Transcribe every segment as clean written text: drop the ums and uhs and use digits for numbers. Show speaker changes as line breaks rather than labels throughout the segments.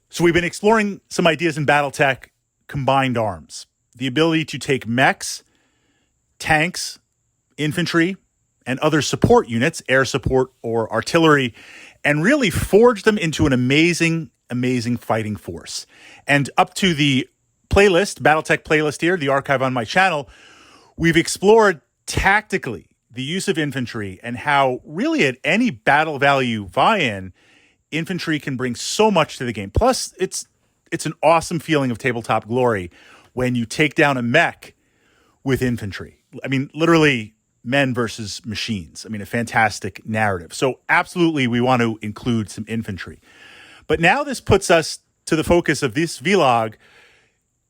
So we've been exploring some ideas in Battletech combined arms. The ability to take mechs, tanks, infantry, and other support units, air support or artillery, and really forge them into an amazing fighting force. And up to the playlist, Battletech playlist here, the archive on my channel, we've explored tactically the use of infantry and how really at any battle value buy-in, infantry can bring so much to the game. Plus, it's an awesome feeling of tabletop glory when you take down a mech with infantry. I mean, literally men versus machines. I mean, a fantastic narrative. So absolutely, we want to include some infantry. But now this puts us to the focus of this vlog.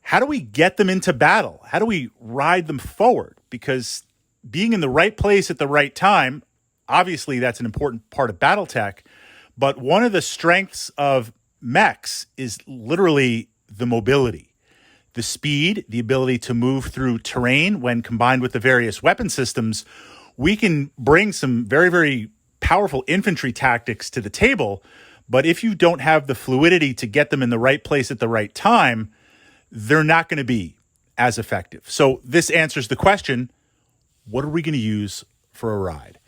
How do we get them into battle? How do we ride them forward? Because being in the right place at the right time, obviously that's an important part of Battletech. But one of the strengths of mechs is literally the mobility, the speed, the ability to move through terrain. When combined with the various weapon systems, we can bring some very, very powerful infantry tactics to the table. But if you don't have the fluidity to get them in the right place at the right time, they're not going to be as effective. So this answers the question, what are we going to use for a ride?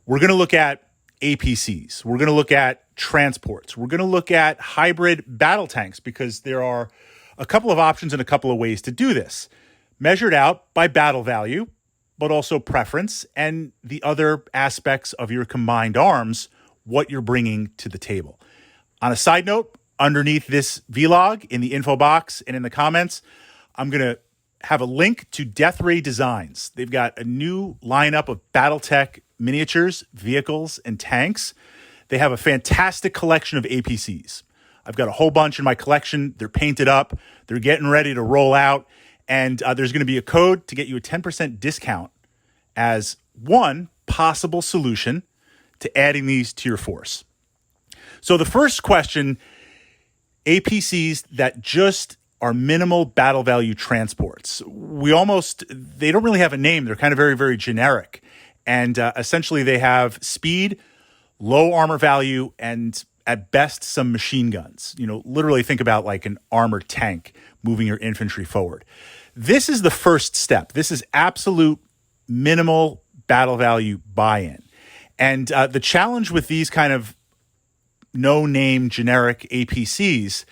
We're going to look at APCs. We're going to look at transports. We're going to look at hybrid battle tanks because there are a couple of options and a couple of ways to do this. Measured out by battle value, but also preference and the other aspects of your combined arms, what you're bringing to the table. On a side note, underneath this vlog, in the info box and in the comments, I'm going to have a link to Death Ray Designs. They've got a new lineup of Battletech miniatures, vehicles, and tanks. They have a fantastic collection of APCs. I've got a whole bunch in my collection. They're painted up. They're getting ready to roll out. And there's going to be a code to get you a 10% discount as one possible solution to adding these to your force. So the first question, APCs that just are minimal battle value transports. They don't really have a name. They're kind of very, very generic. And essentially they have speed, low armor value, and at best some machine guns. You know, literally think about like an armored tank moving your infantry forward. This is the first step. This is absolute minimal battle value buy-in. And the challenge with these kind of no-name generic APCs,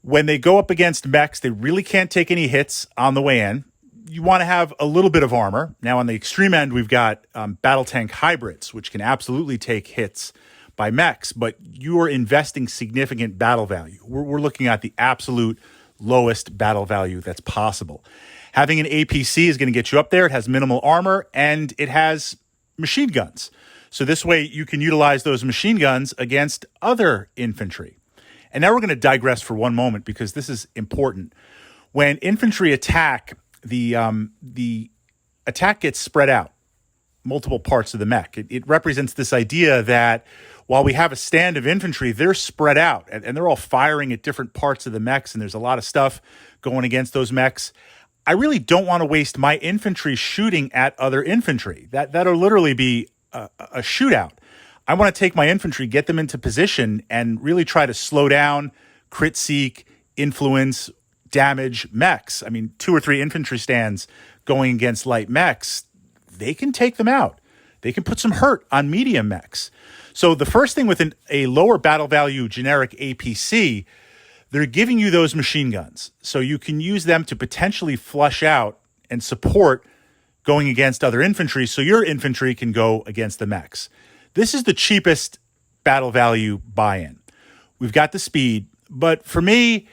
when they go up against mechs, they really can't take any hits on the way in. You want to have a little bit of armor. Now, on the extreme end, we've got battle tank hybrids, which can absolutely take hits by mechs, but you are investing significant battle value. We're looking at the absolute lowest battle value that's possible. Having an APC is going to get you up there. It has minimal armor, and it has machine guns. So this way, you can utilize those machine guns against other infantry. And now we're going to digress for one moment because this is important. When infantry attack, the attack gets spread out, multiple parts of the mech. It represents this idea that while we have a stand of infantry, they're spread out and they're all firing at different parts of the mechs, and there's a lot of stuff going against those mechs. I really don't want to waste my infantry shooting at other infantry. That'll literally be a shootout. I want to take my infantry, get them into position, and really try to slow down, crit seek, influence, damage mechs. I mean, 2 or 3 infantry stands going against light mechs, they can take them out. They can put some hurt on medium mechs. So the first thing with a lower battle value generic APC, they're giving you those machine guns. So you can use them to potentially flush out and support going against other infantry so your infantry can go against the mechs. This is the cheapest battle value buy-in. We've got the speed, but for me,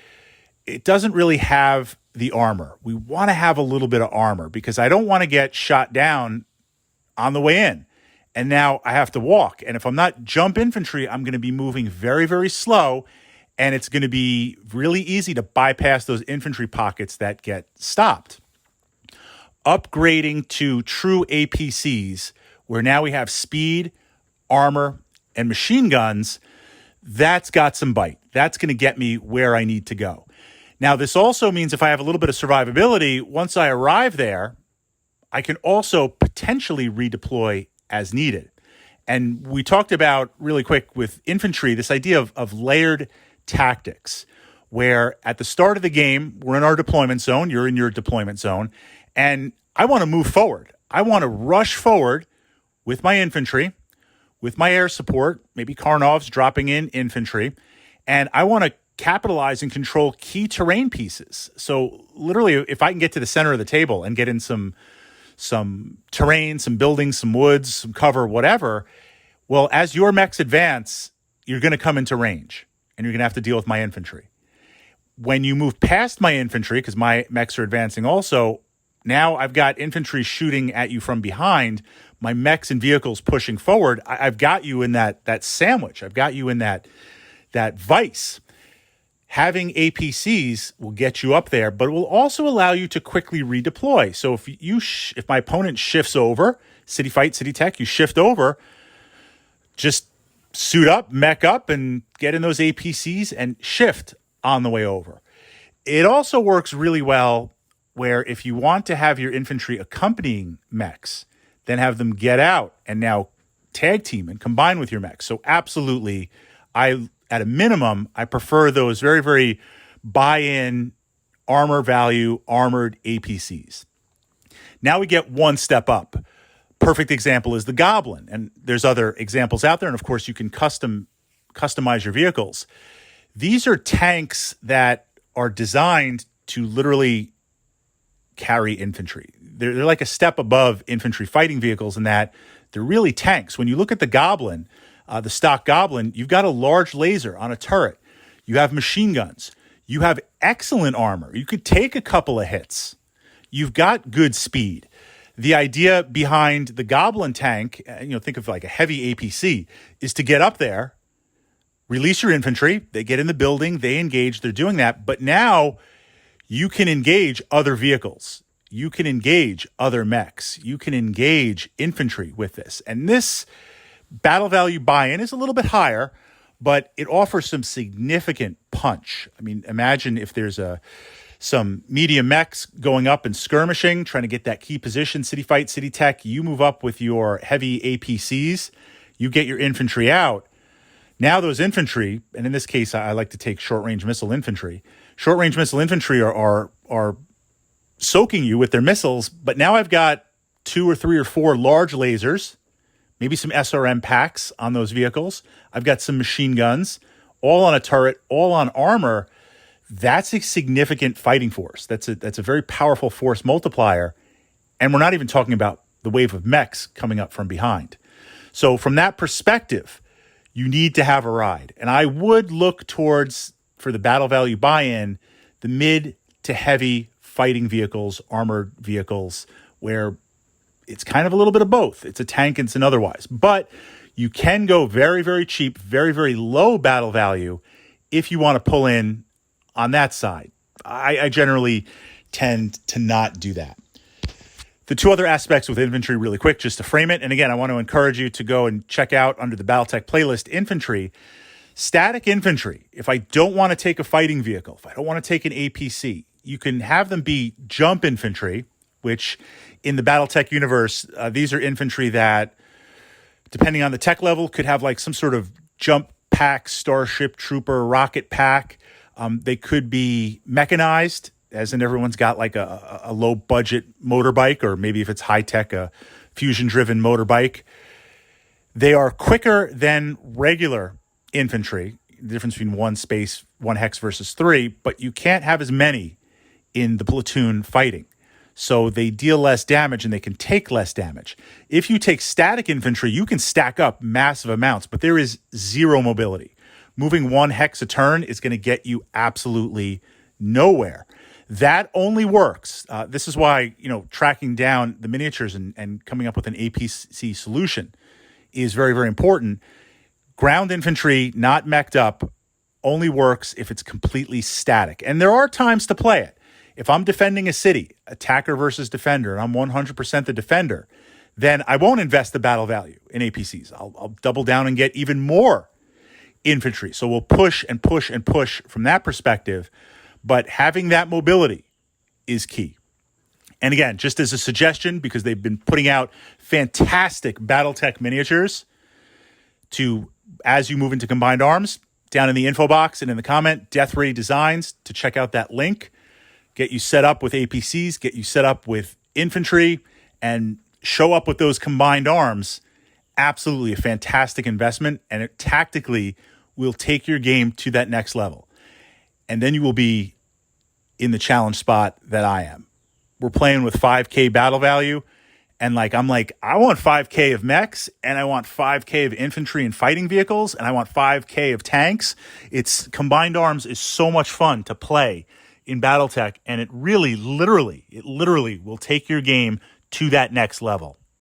it doesn't really have the armor. We want to have a little bit of armor because I don't want to get shot down on the way in. And now I have to walk. And if I'm not jump infantry, I'm going to be moving very, very slow. And it's going to be really easy to bypass those infantry pockets that get stopped. Upgrading to true APCs, where now we have speed, armor, and machine guns, that's got some bite. That's going to get me where I need to go. Now, this also means if I have a little bit of survivability, once I arrive there, I can also potentially redeploy as needed. And we talked about, really quick, with infantry, this idea of layered tactics, where at the start of the game, we're in our deployment zone, you're in your deployment zone, and I want to move forward. I want to rush forward with my infantry, with my air support, maybe Karnovs dropping in infantry, and I want to capitalize and control key terrain pieces. So literally, if I can get to the center of the table and get in some terrain, some buildings, some woods, some cover, whatever, well, as your mechs advance, you're going to come into range, and you're going to have to deal with my infantry. When you move past my infantry, because my mechs are advancing also, now I've got infantry shooting at you from behind, my mechs and vehicles pushing forward. I've got you in that sandwich. I've got you in that vice. Having APCs will get you up there, but it will also allow you to quickly redeploy. So if my opponent shifts over, city fight, city tech, you shift over, just suit up, mech up, and get in those APCs and shift on the way over. It also works really well where if you want to have your infantry accompanying mechs, then have them get out and now tag team and combine with your mechs. So absolutely, at a minimum, I prefer those very, very buy-in, armor value, armored APCs. Now we get one step up. Perfect example is the Goblin, and there's other examples out there, and of course you can customize your vehicles. These are tanks that are designed to literally carry infantry. They're like a step above infantry fighting vehicles in that they're really tanks. When you look at the Goblin, the stock Goblin, you've got a large laser on a turret. You have machine guns. You have excellent armor. You could take a couple of hits. You've got good speed. The idea behind the Goblin Tank, think of like a heavy APC, is to get up there, release your infantry. They get in the building. They engage. They're doing that. But now you can engage other vehicles. You can engage other mechs. You can engage infantry with this. And this battle value buy-in is a little bit higher, but it offers some significant punch. I mean, imagine if there's some medium mechs going up and skirmishing, trying to get that key position, city fight, city tech. You move up with your heavy APCs. You get your infantry out. Now those infantry, and in this case, I like to take short-range missile infantry. Short-range missile infantry are soaking you with their missiles, but now I've got 2 or 3 or 4 large lasers, maybe some SRM packs on those vehicles. I've got some machine guns, all on a turret, all on armor. That's a significant fighting force. That's a very powerful force multiplier. And we're not even talking about the wave of mechs coming up from behind. So from that perspective, you need to have a ride. And I would look towards, for the battle value buy-in, the mid to heavy fighting vehicles, armored vehicles, where it's kind of a little bit of both. It's a tank and it's an otherwise. But you can go very, very cheap, very, very low battle value if you want to pull in on that side. I generally tend to not do that. The two other aspects with infantry really quick, just to frame it. And again, I want to encourage you to go and check out under the Battletech playlist infantry. Static infantry, if I don't want to take a fighting vehicle, if I don't want to take an APC, you can have them be jump infantry, which in the Battletech universe, these are infantry that, depending on the tech level, could have like some sort of jump pack, starship trooper, rocket pack. They could be mechanized, as in everyone's got like a low budget motorbike, or maybe if it's high tech, a fusion driven motorbike. They are quicker than regular infantry. The difference between one hex versus 3, but you can't have as many in the platoon fighting. So they deal less damage and they can take less damage. If you take static infantry, you can stack up massive amounts, but there is zero mobility. Moving 1 hex a turn is going to get you absolutely nowhere. That only works. This is why, tracking down the miniatures and coming up with an APC solution is very, very important. Ground infantry, not mech'd up, only works if it's completely static. And there are times to play it. If I'm defending a city, attacker versus defender, and I'm 100% the defender, then I won't invest the battle value in APCs. I'll double down and get even more infantry. So we'll push and push and push from that perspective. But having that mobility is key. And again, just as a suggestion, because they've been putting out fantastic Battletech miniatures as you move into combined arms, down in the info box and in the comment, Death Ray Designs, to check out that link. Get you set up with APCs, get you set up with infantry, and show up with those combined arms. Absolutely a fantastic investment, and it tactically will take your game to that next level. And then you will be in the challenge spot that I am. We're playing with 5K battle value, and I'm like, I want 5K of mechs, and I want 5K of infantry and fighting vehicles, and I want 5K of tanks. It's combined arms is so much fun to play in Battletech, and it literally will take your game to that next level.